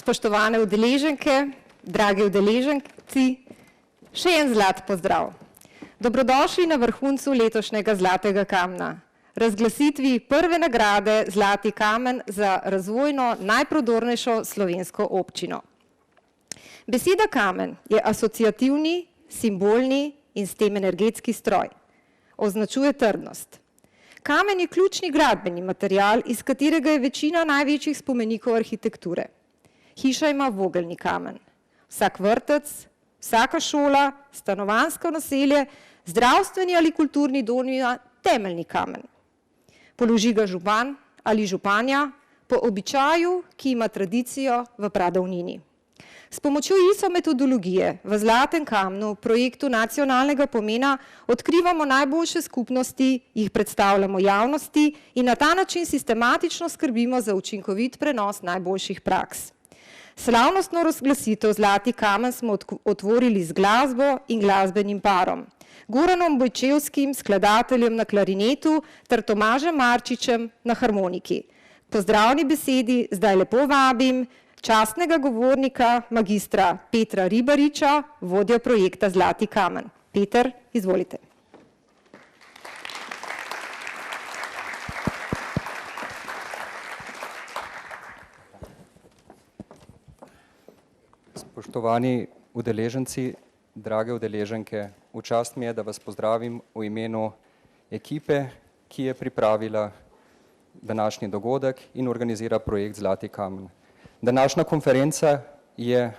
spoštovane udeleženke, dragi udeleženci, še en zlat pozdrav. Dobrodošli na vrhuncu letošnjega Zlatega kamna, razglasitvi prve nagrade Zlati kamen za razvojno najprodornejšo slovensko občino. Beseda kamen je asociativni, simbolni in s tem energetski stroj. Označuje trdnost. Kamen je ključni gradbeni material, iz katerega je večina največjih spomenikov arhitekture. Hiša ima vogelni kamen. Vsak vrtec, vsaka šola, stanovanjsko naselje, zdravstveni ali kulturni dom ima temeljni kamen. Položi ga župan ali županja po običaju, ki ima tradicijo v pradavnini. S pomočjo ISO metodologije v Zlatem kamnu, projektu nacionalnega pomena, odkrivamo najboljše skupnosti, jih predstavljamo javnosti in na ta način sistematično skrbimo za učinkovit prenos najboljših praks. Slavnostno razglasitev Zlati kamen smo otvorili z glasbo in glasbenim parom. Goranom Bojčevskim, skladateljem na klarinetu, ter Tomažem Marčičem na harmoniki. Pozdravni besedi zdaj lepo vabim častnega govornika, magistra Petra Ribariča, vodjo projekta Zlati kamen. Peter, izvolite. Spoštovani udeleženci, drage udeleženke, v čast mi je, da vas pozdravim v imenu ekipe, ki je pripravila današnji dogodek in organizira projekt Zlati kamen. Današnja konferenca je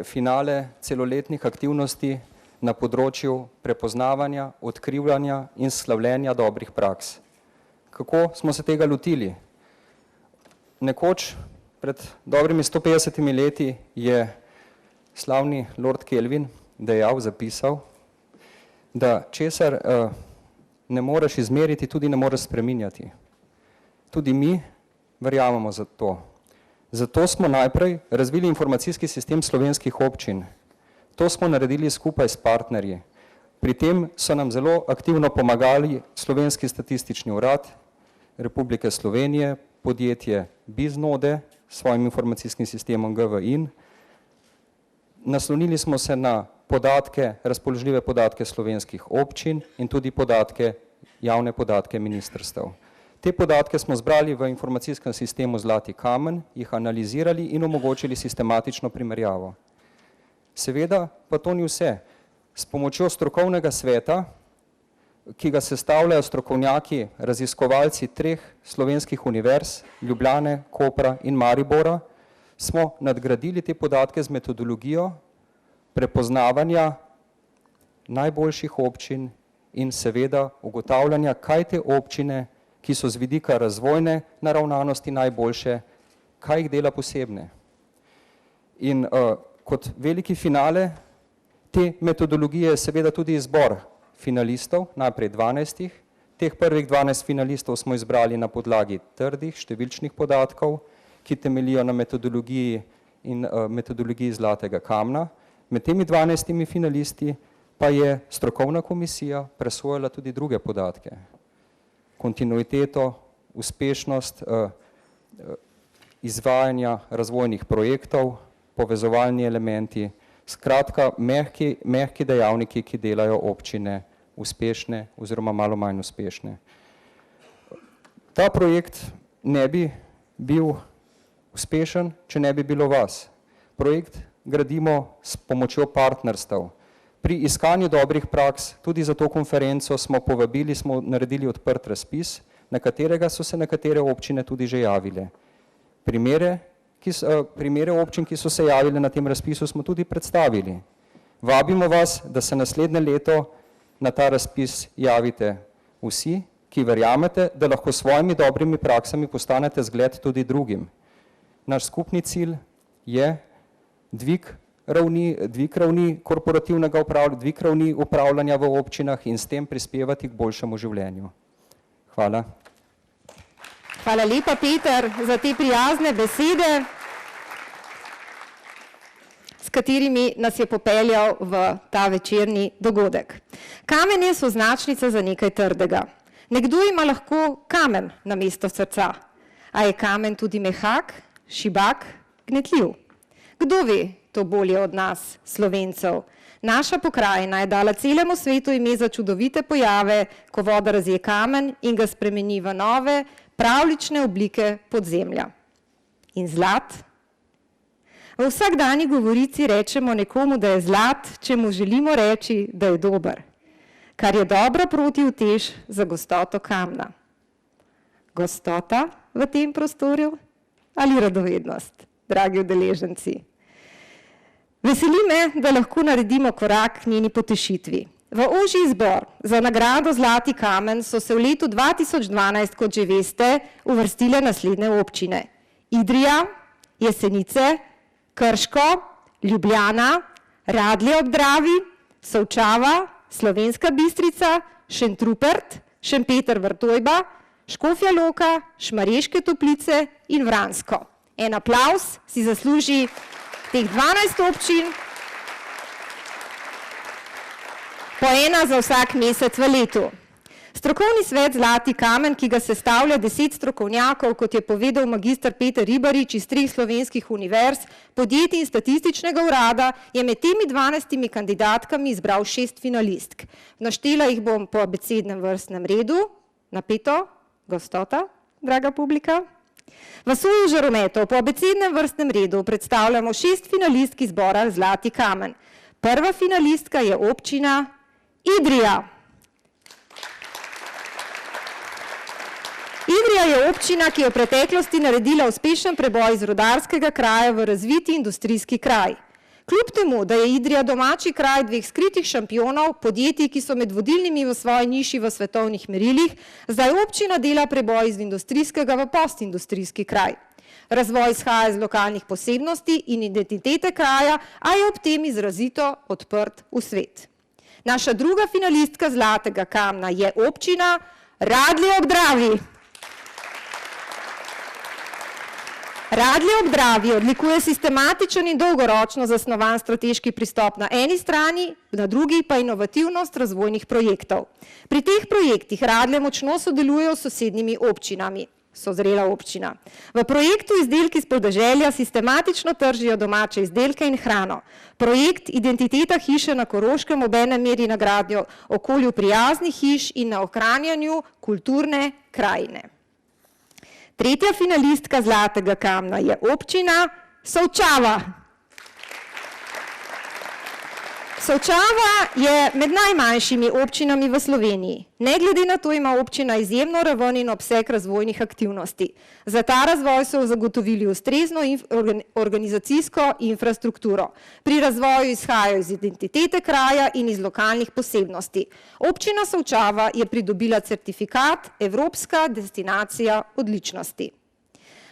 finale celoletnih aktivnosti na področju prepoznavanja, odkrivanja in slavljenja dobrih praks. Kako smo se tega lotili? Nekoč, pred dobrimi 150 leti, je slavni Lord Kelvin zapisal, da česar ne moreš izmeriti, tudi ne moreš spreminjati. Tudi mi verjamemo za to. Zato smo najprej razvili informacijski sistem slovenskih občin. To smo naredili skupaj s partnerji. Pri tem so nam zelo aktivno pomagali Slovenski statistični urad Republike Slovenije, podjetje Biznode s svojim informacijskim sistemom GVIN. Naslonili smo se na podatke, razpoložljive podatke slovenskih občin in tudi javne podatke ministrstev. Te podatke smo zbrali v informacijskem sistemu Zlati kamen, jih analizirali in omogočili sistematično primerjavo. Seveda pa to ni vse. S pomočjo strokovnega sveta, ki ga sestavljajo strokovnjaki, raziskovalci 3 slovenskih univerz, Ljubljane, Kopra in Maribora, smo nadgradili te podatke z metodologijo prepoznavanja najboljših občin in seveda ugotavljanja, kaj te občine, ki so z vidika razvojne naravnanosti najboljše, kaj jih dela posebne. In kot veliki finale te metodologije je seveda tudi izbor finalistov, najprej 12. Teh prvih 12 finalistov smo izbrali na podlagi trdih, številčnih podatkov, ki temeljijo na metodologiji Zlatega kamna. Med temi 12 finalisti pa je strokovna komisija presojala tudi druge podatke. Kontinuiteto, uspešnost izvajanja razvojnih projektov, povezovalni elementi, skratka mehki dejavniki, ki delajo občine uspešne oziroma malo manj uspešne. Ta projekt ne bi bil uspešen, če ne bi bilo vas. Projekt gradimo s pomočjo partnerstev. Pri iskanju dobrih praks, tudi za to konferenco smo naredili odprt razpis, na katerega so se nekatere občine tudi že javile. Primere občin, ki so se javile na tem razpisu, smo tudi predstavili. Vabimo vas, da se naslednje leto na ta razpis javite vsi, ki verjamete, da lahko s svojimi dobrimi praksami postanete zgled tudi drugim. Naš skupni cilj je dvig ravni korporativnega upravljanja, dvig ravni upravljanja v občinah in s tem prispevati k boljšemu življenju. Hvala. Hvala lepa, Peter, za te prijazne besede, s katerimi nas je popeljal v ta večerni dogodek. Kamen je označnica za nekaj trdega. Nekdo ima lahko kamen namesto srca. A je kamen tudi mehak, šibak, gnetljiv. Kdo ve to bolje od nas, Slovencev? Naša pokrajina je dala celemu svetu ime za čudovite pojave, ko voda razje kamen in ga spremeni v nove, pravlične oblike podzemlja. In zlat? V vsakdanji govorici rečemo nekomu, da je zlat, če mu želimo reči, da je dober, kar je dobra protiutež za gostoto kamna. Gostota v tem prostoru ali radovednost, dragi udeleženci? Veseli me, da lahko naredimo korak k njeni potešitvi. V ožji izbor za nagrado Zlati kamen so se v letu 2012, kot že veste, uvrstile naslednje občine: Idrija, Jesenice, Krško, Ljubljana, Radlje ob Dravi, Solčava, Slovenska Bistrica, Šentrupert, Šempeter Vrtojba, Škofja Loka, Šmarješke Toplice in Vransko. En aplavz si zasluži teh 12 občin, po ena za vsak mesec v letu. Strokovni svet Zlati kamen, ki ga sestavlja 10 strokovnjakov, kot je povedal magister Peter Ribarič iz 3 slovenskih univerz, podjetij in statističnega urada, je med temi 12 kandidatkami izbral 6 finalistk. Naštela jih bom po abecednem vrstnem redu. Napeto? Gostota, draga publika? V soju žarometov po abecednem vrstnem redu predstavljamo 6 finalistk izbora Zlati kamen. Prva finalistka je občina Idrija. Idrija je občina, ki je v preteklosti naredila uspešen preboj iz rudarskega kraja v razviti industrijski kraj. Kljub temu, da je Idrija domači kraj 2 skritih šampionov, podjetij, ki so med vodilnimi v svoji niši v svetovnih merilih, zdaj občina dela preboj iz industrijskega v postindustrijski kraj. Razvoj izhaja iz lokalnih posebnosti in identitete kraja, a je ob tem izrazito odprt v svet. Naša druga finalistka Zlatega kamna je občina Radlje ob Dravi. Radlje ob Dravi odlikuje sistematičen in dolgoročno zasnovan strateški pristop na eni strani, na drugi pa inovativnost razvojnih projektov. Pri teh projektih Radlje močno sodelujejo s sosednjimi občinami. So zrela občina. V projektu Izdelki s podeželja sistematično tržijo domače izdelke in hrano. Projekt Identiteta hiše na Koroškem obenem meri na gradnjo okolju prijaznih hiš in na ohranjanju kulturne krajine. Tretja finalistka Zlatega kamna je občina Solčava. Solčava je med najmanjšimi občinami v Sloveniji. Ne glede na to ima občina izjemno raven in obseg razvojnih aktivnosti. Za ta razvoj so zagotovili ustrezno organizacijsko infrastrukturo. Pri razvoju izhajajo iz identitete kraja in iz lokalnih posebnosti. Občina Solčava je pridobila certifikat Evropska destinacija odličnosti.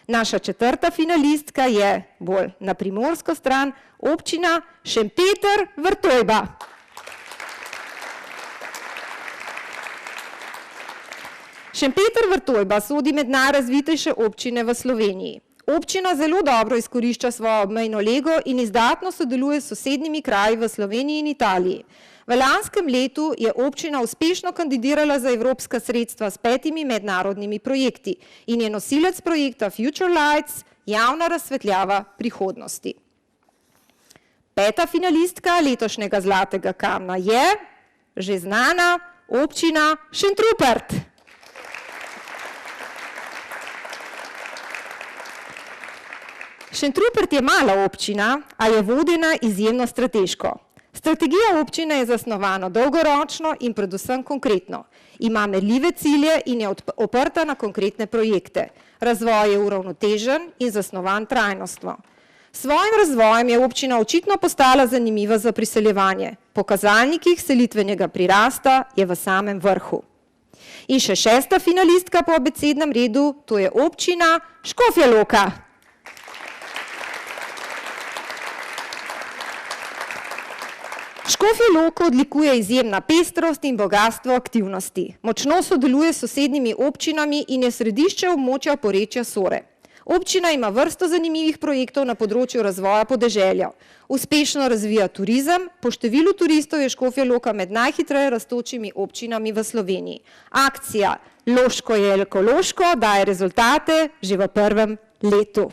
Naša četrta finalistka je bolj na primorsko stran, občina Šempeter Vrtojba. Šempeter Vrtojba sodi med najrazvitejše občine v Sloveniji. Občina zelo dobro izkorišča svojo obmejno lego in izdatno sodeluje s sosednjimi kraji v Sloveniji in Italiji. V lanskem letu je občina uspešno kandidirala za evropska sredstva s 5 mednarodnimi projekti in je nosilec projekta Future Lights, javna razsvetljava prihodnosti. Peta finalistka letošnjega Zlatega kamna je že znana občina Šentrupert. Šentrupert je mala občina, a je vodena izjemno strateško. Strategija občine je zasnovana dolgoročno in predvsem konkretno. Ima merljive cilje in je oprta na konkretne projekte. Razvoj je uravnotežen in zasnovan trajnostno. S svojim razvojem je občina očitno postala zanimiva za priseljevanje. Po kazalnikih selitvenega prirasta je v samem vrhu. In še 6. finalistka po abecednem redu, to je občina Škofja Loka. Škofjo Loko odlikuje izjemna pestrost in bogastvo aktivnosti. Močno sodeluje s sosednjimi občinami in je središče območja porečja Sore. Občina ima vrsto zanimivih projektov na področju razvoja podeželja. Uspešno razvija turizem, po številu turistov je Škofja Loka med najhitreje rastočimi občinami v Sloveniji. Akcija Loško je ekološko daje rezultate že v prvem letu.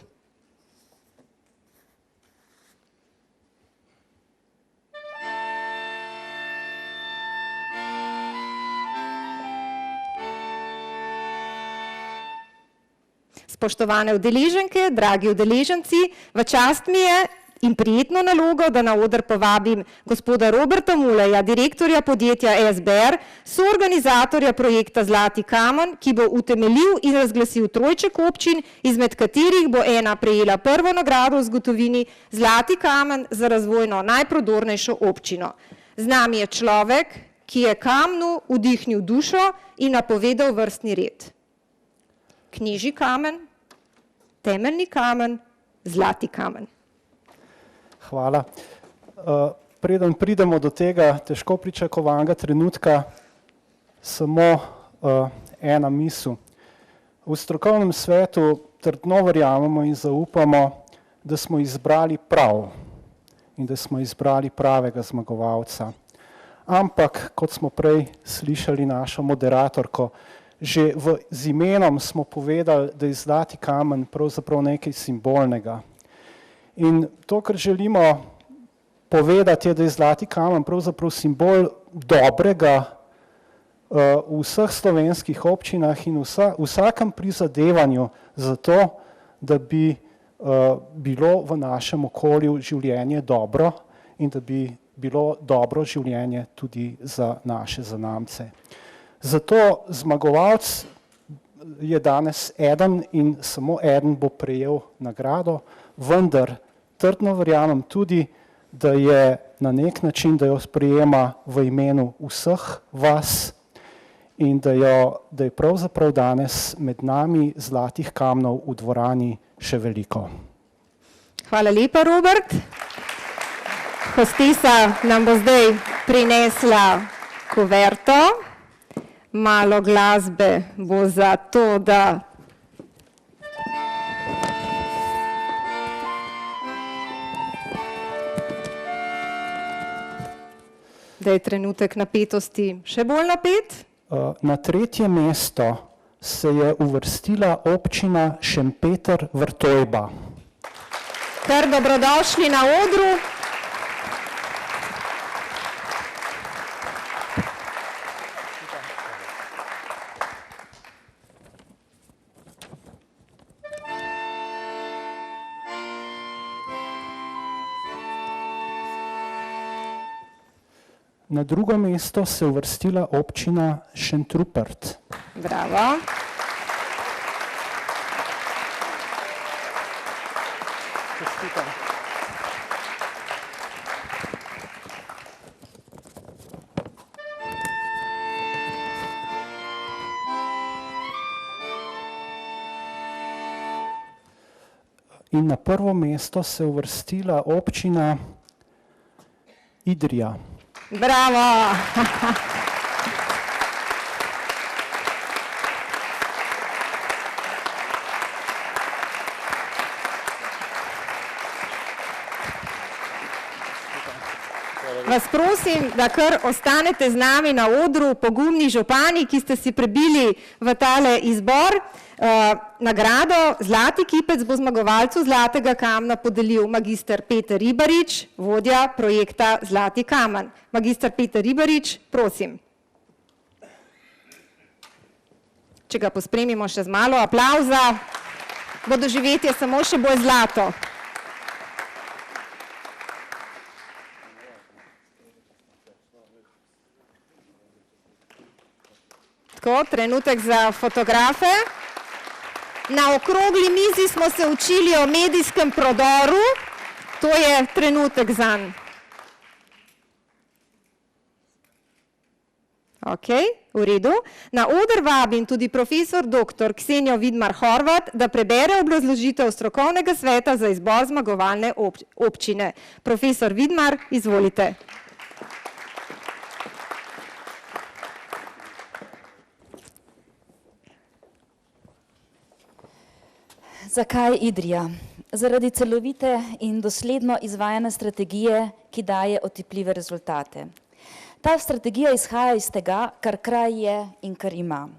Spoštovane udeleženke, dragi udeleženci, v čast mi je in prijetno nalogo, da na oder povabim gospoda Roberta Muleja, direktorja podjetja SBR, soorganizatorja projekta Zlati kamen, ki bo utemeljil in razglasil trojček občin, izmed katerih bo ena prejela prvo nagrado v zgodovini Zlati kamen za razvojno najprodornejšo občino. Z nami je človek, ki je Kamnu vdihnil dušo in napovedal vrstni red. Knežji kamen, temeljni kamen, zlati kamen. Hvala. Preden pridemo do tega težko pričakovanega trenutka, samo ena misel. V strokovnem svetu trdno verjamemo in zaupamo, da smo izbrali prav in da smo izbrali pravega zmagovalca. Ampak, kot smo prej slišali našo moderatorko, že z imenom smo povedali, da je zlati kamen pravzaprav nekaj simbolnega. In to, kar želimo povedati, je, da je zlati kamen pravzaprav simbol dobrega v vseh slovenskih občinah in vsakem prizadevanju za to, da bi bilo v našem okolju življenje dobro in da bi bilo dobro življenje tudi za naše zanamce. Zato zmagovalec je danes eden in samo eden bo prejel nagrado, vendar trdno verjamem tudi, da je na nek način, da jo sprejema v imenu vseh vas in da je pravzaprav danes med nami zlatih kamnov v dvorani še veliko. Hvala lepa, Robert. Hostesa nam bo zdaj prinesla kuverto. Malo glasbe bo za to, da je trenutek napetosti še bolj napet. Na tretje mesto se je uvrstila občina Šempeter-Vrtojba. Kar dobrodošli na odru. Na drugo mesto se je uvrstila občina Šentrupert. Bravo. In na prvo mesto se je uvrstila občina Idrija. Bravo. Vas prosim, da kar ostanete z nami na odru, pogumni župani, ki ste si prebili v tale izbor. Nagrado Zlati kipec bo zmagovalcu Zlatega kamna podelil magister Peter Ribarič, vodja projekta Zlati kamen. Magister Peter Ribarič, prosim. Če ga pospremimo še z malo aplavza, bo doživetje samo še bolj zlato. Tako, trenutek za fotografe. Na okrogli mizi smo se učili o medijskem prodoru. To je trenutek zanj. Ok, v redu. Na oder vabim tudi profesor dr. Ksenijo Vidmar Horvat, da prebere obrazložitev strokovnega sveta za izbor zmagovalne občine. Profesor Vidmar, izvolite. Zakaj Idrija? Zaradi celovite in dosledno izvajane strategije, ki daje otipljive rezultate. Ta strategija izhaja iz tega, kar kraj je in kar ima.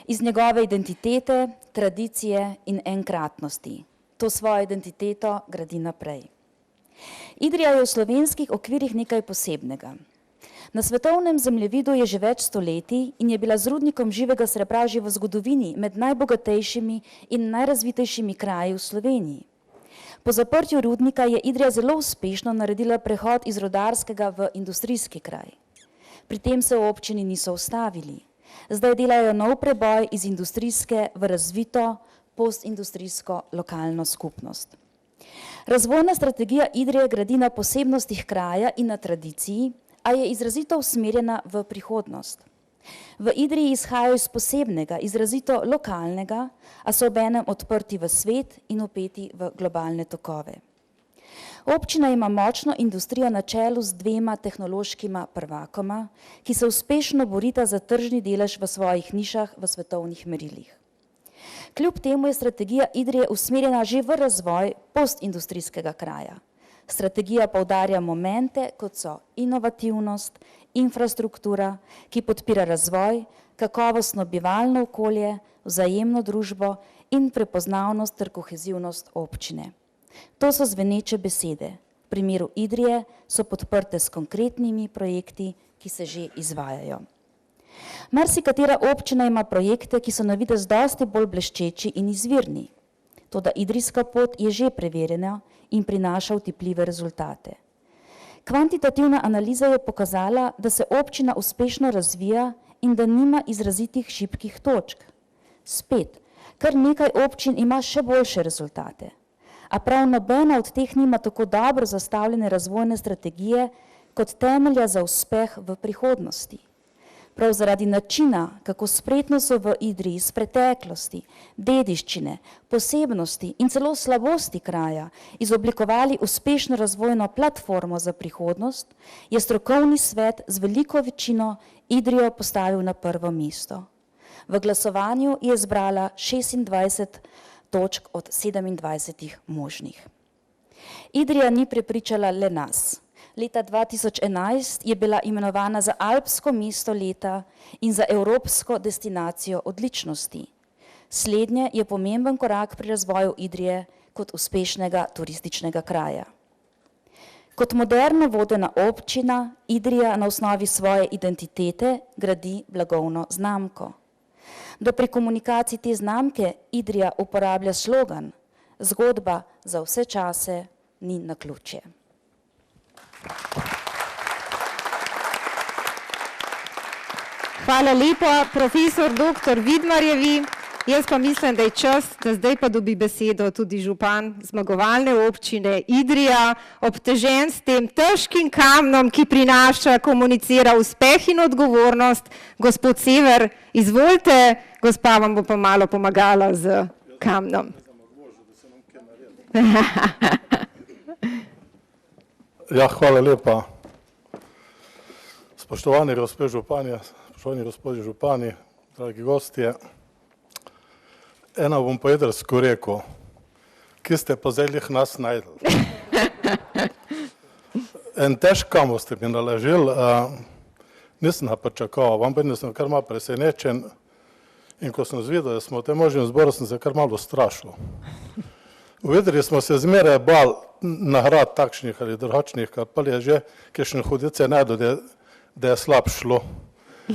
Iz njegove identitete, tradicije in enkratnosti. To svojo identiteto gradi naprej. Idrija je v slovenskih okvirih nekaj posebnega. Na svetovnem zemljevidu je že več stoletij in je bila z rudnikom živega srebra že v zgodovini med najbogatejšimi in najrazvitejšimi kraji v Sloveniji. Po zaprtju rudnika je Idrija zelo uspešno naredila prehod iz rudarskega v industrijski kraj. Pri tem se v občini niso ustavili. Zdaj delajo nov preboj iz industrijske v razvito postindustrijsko lokalno skupnost. Razvojna strategija Idrije gradi na posebnostih kraja in na tradiciji, a je izrazito usmerjena v prihodnost. V Idriji izhajajo iz posebnega, izrazito lokalnega, a so obenem odprti v svet in vpeti v globalne tokove. Občina ima močno industrijo na čelu z dvema tehnološkima prvakoma, ki se uspešno borita za tržni delež v svojih nišah v svetovnih merilih. Kljub temu je strategija Idrije usmerjena že v razvoj postindustrijskega kraja. Strategija poudarja momente, kot so inovativnost, infrastruktura, ki podpira razvoj, kakovostno bivalno okolje, vzajemno družbo in prepoznavnost ter kohezivnost občine. To so zveneče besede. V primeru Idrije so podprte s konkretnimi projekti, ki se že izvajajo. Marsikatera občina ima projekte, ki so na videz dosti bolj bleščeči in izvirni. Toda idrijska pot je že preverjena in prinaša vtipljive rezultate. Kvantitativna analiza je pokazala, da se občina uspešno razvija in da nima izrazitih šibkih točk. Spet, kar nekaj občin ima še boljše rezultate. A prav nobena od teh nima tako dobro zastavljene razvojne strategije kot temelja za uspeh v prihodnosti. Prav zaradi načina, kako spretno so v Idriji iz preteklosti, dediščine, posebnosti in celo slabosti kraja izoblikovali uspešno razvojno platformo za prihodnost, je strokovni svet z veliko večino Idrijo postavil na prvo mesto. V glasovanju je zbrala 26 točk od 27 možnih. Idrija ni prepričala le nas. Leta 2011 je bila imenovana za alpsko mesto leta in za evropsko destinacijo odličnosti. Slednje je pomemben korak pri razvoju Idrije kot uspešnega turističnega kraja. Kot moderno vodena občina, Idrija na osnovi svoje identitete gradi blagovno znamko. Da pri komunikaciji te znamke Idrija uporablja slogan: zgodba za vse čase ni naključje. Hvala lepa, profesor dr. Vidmarjevi. Jaz pa mislim, da je čas, da zdaj pa dobi besedo tudi župan zmagovalne občine Idrija, obtežen s tem težkim kamnom, ki prinaša, komunicira uspeh in odgovornost. Gospod Sever, izvolite, gospa vam bo pa malo pomagala z kamnom. Ja, hvala lepa. Spoštovani gospe županje, spoštovani gospodje župani, dragi gostje. Eno bom po jedrsko rekel, ki ste pa zdaj lih nas najdli. En težk kam ste mi naložili, nisem ga pričakoval, vam pa sem kar malo presenečen in ko sem zvidel, da smo v tem možnem zboru, sem se kar malo strašil. V Idriji smo se zmeraj bali nagrad takšnih ali drugačnih, kar pa je že kakšne hudice najdel, da je slab šlo,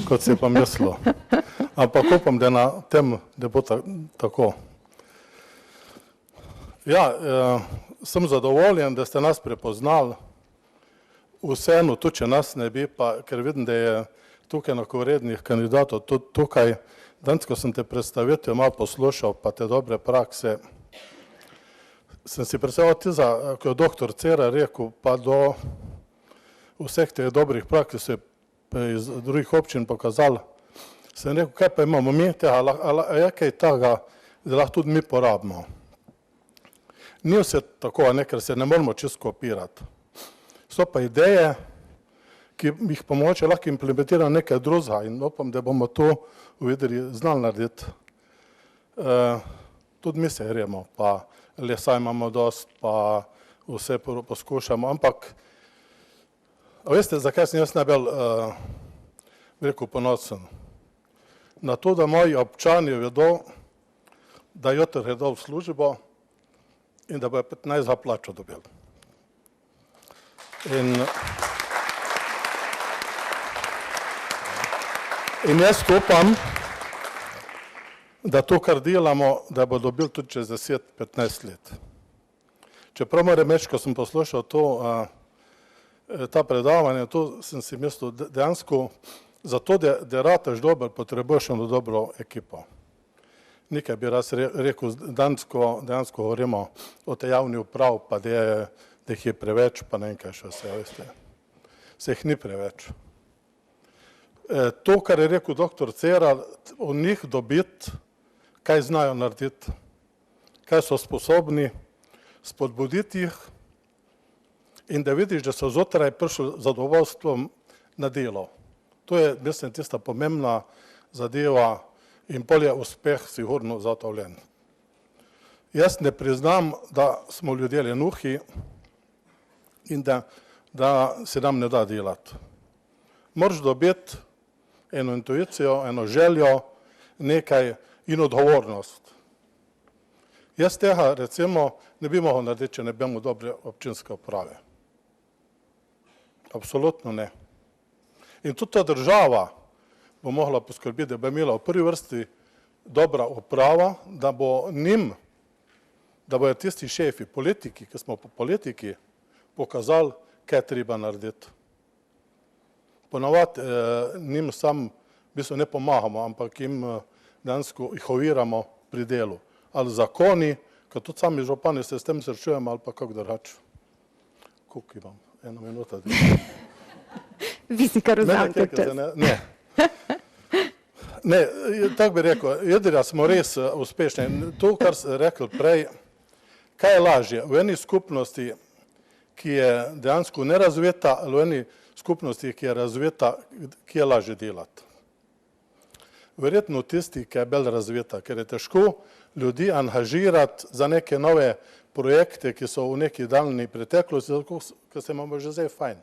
kot se je pa mislilo. Ampak upam, da na tem, da bo tako. Ja, sem zadovoljen, da ste nas prepoznali. Vseeno, tudi če nas ne bi, pa ker vidim, da je tukaj enakovrednih kandidatov, tudi tukaj, danes, ko sem te predstavitev malo poslušal, pa te dobre prakse, sem si predstavljal tiza, ko je doktor Cerar rekel, pa do vseh teh dobrih praks, ki so iz drugih občin pokazali, sem rekel, kaj pa imamo mi tega, a je kaj tega, da lahko tudi mi porabimo. Ni vse tako, ker se ne moramo čisto kopirati. So pa ideje, ki jih pa mogoče lahko implementiramo nekaj drugega in upam, da bomo to v Idriji znali narediti. Tudi mi se gremo, pa lesa imamo dost, pa vse poskušamo, ampak a veste, zakaj sem jaz najbolj veliko ponosen? Na to, da moji občani vedo, da jutri gredo v službo in da bojo 15 plačo dobili. In In jaz upam, da to, kar delamo, da bo dobil tudi čez 10-15 let. Čeprav moram reči, ko sem poslušal ta predavanje, to sem si mislil, dejansko zato, da rataš dober, potrebuješ eno dobro ekipo. Nekaj bi raz rekel, dejansko govorimo o tej javni upravi, pa da jih je preveč, pa ne vem kaj še vse, veste. Se jih ni preveč. To, kar je rekel dr. Cerar, od njih dobiti, kaj znajo narediti, kaj so sposobni, spodbuditi jih in da vidiš, da so zotraj prišli zadovoljstvom na delo. To je, mislim, tista pomembna zadeva in pol je uspeh sigurno zagotovljen. Jaz ne priznam, da smo ljudje lenuhi in da se nam ne da delati. Moraš dobiti eno intuicijo, eno željo, nekaj in odgovornost. Jaz tega recimo ne bi mogel narediti, če ne bi imel dobre občinske uprave. Absolutno ne. In tudi ta država bo mogla poskrbiti, da bo imela v prvi vrsti dobra uprava, da bo njim, da bojo tisti šefi, politiki, ki smo po politiki, pokazali, kaj treba narediti. Ponavadi njim sam, v bistvu ne pomagamo, ampak jim dejansko jih oviramo pri delu. Ali zakoni, ker tudi sami župani se s tem srečujemo, ali pa kako drugače. Koliko imam? 1 minuta. Vi si kar vzamete čas. Ne. Ne, tako bi rekel, Idrija smo res uspešni. To, kar ste rekli prej, kaj je lažje? V eni skupnosti, ki je dejansko nerazvita, ali v eni skupnosti, ki je razvita, ki je lažje delati. Verjetno tisti, ki je bolj razvita, ker je težko ljudi angažirati za neke nove projekte, ki so v neki daljni preteklosti, ker se imamo že zdaj fajn.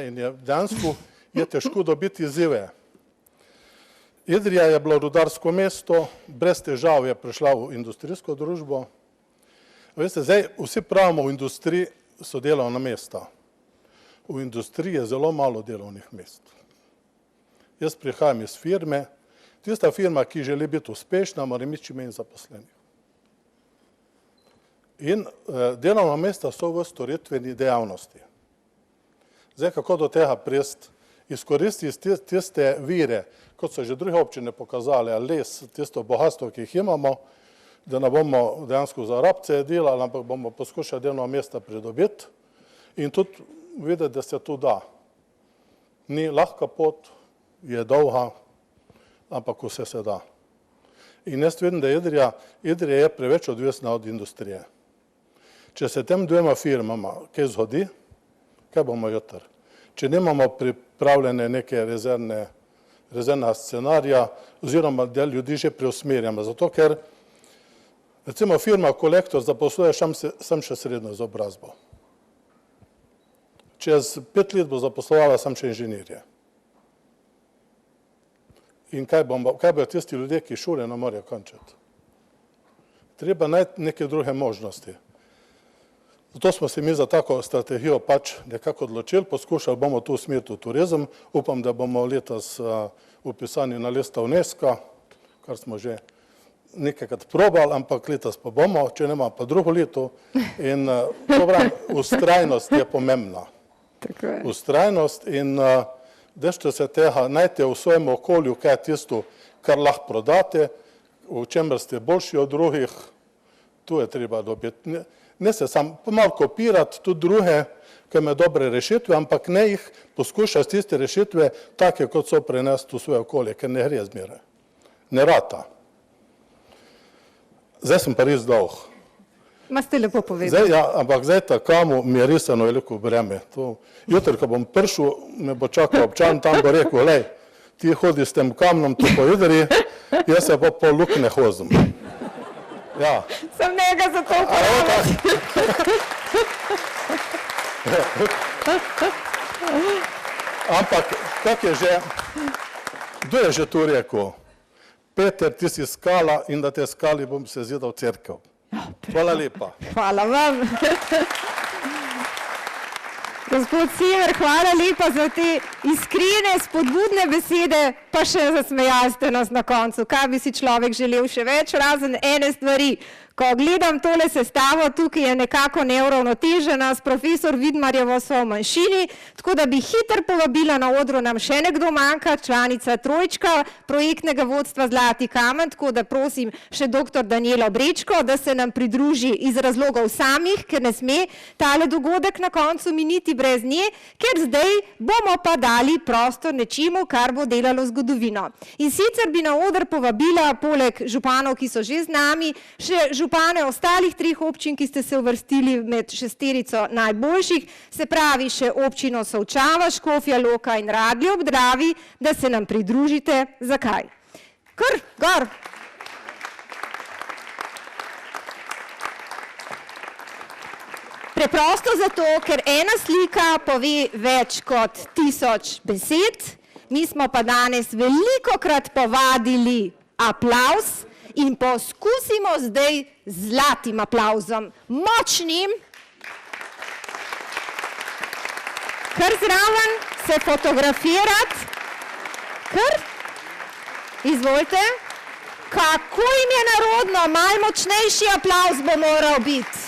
In dejansko je težko dobiti izzive. Idrija je bilo rudarsko mesto, brez težav je prišla v industrijsko družbo. Veste, zdaj vsi pravimo v industriji so delovna mesta. V industriji je zelo malo delovnih mest. Jaz prihajam iz firme, tista firma, ki želi biti uspešna, mora imeti čim manj zaposlenih. In delovna mesta so v storitveni dejavnosti. Zdaj, kako do tega presti? Izkoristiti tiste vire, kot so že druge občine pokazali, ali les, tisto bogatstvo, ki jih imamo, da ne bomo dejansko za rabce delali, ampak bomo poskušali delovna mesta pridobiti in tudi videti, da se to da. Ni lahka pot, je dolga, ampak vse se da. In jaz vidim, da Idrija je preveč odvisna od industrije. Če se tem dvema firmama kaj zgodi, kaj bomo jutri? Če nimamo pripravljene neke rezervna scenarija oziroma del ljudi že preusmerjamo. Zato, ker recimo firma Kolektor zaposluje sam še srednjo izobrazbo. Čez 5 let bo zaposlovala sam še inženirje. In kaj bojo tisti ljudje, ki šole ne morejo končati? Treba najti neke druge možnosti. Zato smo se mi za tako strategijo pač nekako odločili, poskušali bomo tu usmeriti v turizem. Upam, da bomo letos upisani na listo UNESCO, kar smo že nekajkrat probali, ampak letos pa bomo, če nema pa drugo leto. In vztrajnost je pomembna. Vztrajnost in držite se tega, najte v svojem okolju, kaj je tisto, kar lahko prodate, v čemer ste boljši od drugih, tu je treba dobiti. Ne se sam malo kopirati tudi druge, ki imajo dobre rešitve, ampak ne jih poskušati tiste rešitve take, kot so prenesti v svoje okolje, ker ne gre zmeraj. Ne rata. Zdaj sem pa res dolg. Ma ste lepo povedali. Ampak zdaj takamu mi je resano veliko breme. Jutri, ko bom prišel, me bo čakal občan, tam bo rekel, lej, ti hodi s tem kamnom tu po Idriji, jaz se pa po luknje hozim. Ja. Sem njega za to uporabljala. Ampak, kak je že, kdo je že tu rekel? Peter, ti si skala in da te skali bom se zidal cerkev. Hvala lepa. Hvala vam. Gospod Sever, hvala lepa za te iskrene, spodbudne besede, pa še zasmejali ste nas na koncu. Kaj bi si človek želel še več, razen ene stvari. Ko gledam tole sestavo, tukaj je nekako neuravnotežena, s profesor Vidmarjevo so v manjšini, tako da bi hitro povabila na odru, nam še nekdo manjka, članica trojčka projektnega vodstva Zlati kamen, tako da prosim še dr. Danijelo Brečko, da se nam pridruži iz razlogov samih, ker ne sme tale dogodek na koncu miniti brez nje, ker zdaj bomo pa dali prostor nečemu, kar bo delalo zgodovino. In sicer bi na oder povabila, poleg županov, ki so že z nami, še župane ostalih 3 občin, ki ste se uvrstili med 6 najboljših, se pravi še občino Solčava, Škofja Loka in Radlje ob Dravi, da se nam pridružite. Zakaj? Kar, gor! Preprosto zato, ker ena slika pove več kot 1000 besed, mi smo pa danes velikokrat povadili aplavz in poskusimo zdaj z zlatim aplavzom, močnim, kar zraven se fotografirati, kar, izvolite, kako jim je narodno, malo močnejši aplavz bo moral biti.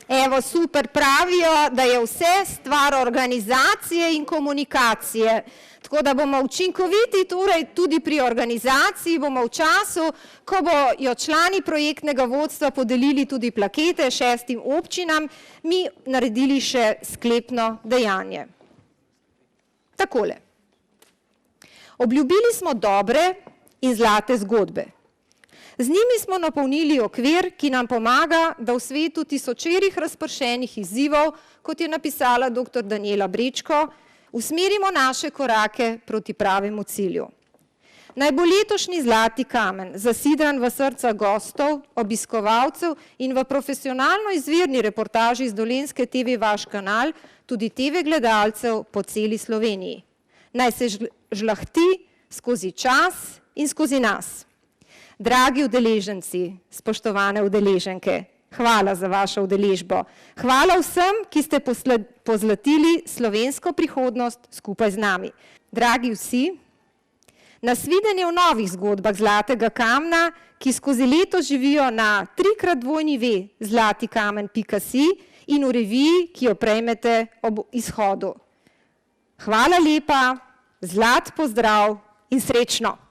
Evo, super, pravijo, da je vse stvar organizacije in komunikacije. Tako da bomo učinkoviti, torej tudi pri organizaciji bomo v času, ko bojo člani projektnega vodstva podelili tudi plakete 6 občinam, mi naredili še sklepno dejanje. Takole. Obljubili smo dobre in zlate zgodbe. Z njimi smo napolnili okvir, ki nam pomaga, da v svetu tisočerih razpršenih izzivov, kot je napisala dr. Danijela Brečko, usmerimo naše korake proti pravemu cilju. Naj bo letošnji Zlati kamen zasidran v srca gostov, obiskovalcev in v profesionalno izvirni reportaži z Dolenjske TV Vaš kanal, tudi TV gledalcev po celi Sloveniji. Naj se žlahti skozi čas in skozi nas. Dragi udeleženci, spoštovane udeleženke, hvala za vašo udeležbo. Hvala vsem, ki ste pozlatili slovensko prihodnost skupaj z nami. Dragi vsi, nasvidenje v novih zgodbah Zlatega kamna, ki skozi leto živijo na 3x zlatikamen.si in v reviji, ki jo prejmete ob izhodu. Hvala lepa, zlat pozdrav in srečno!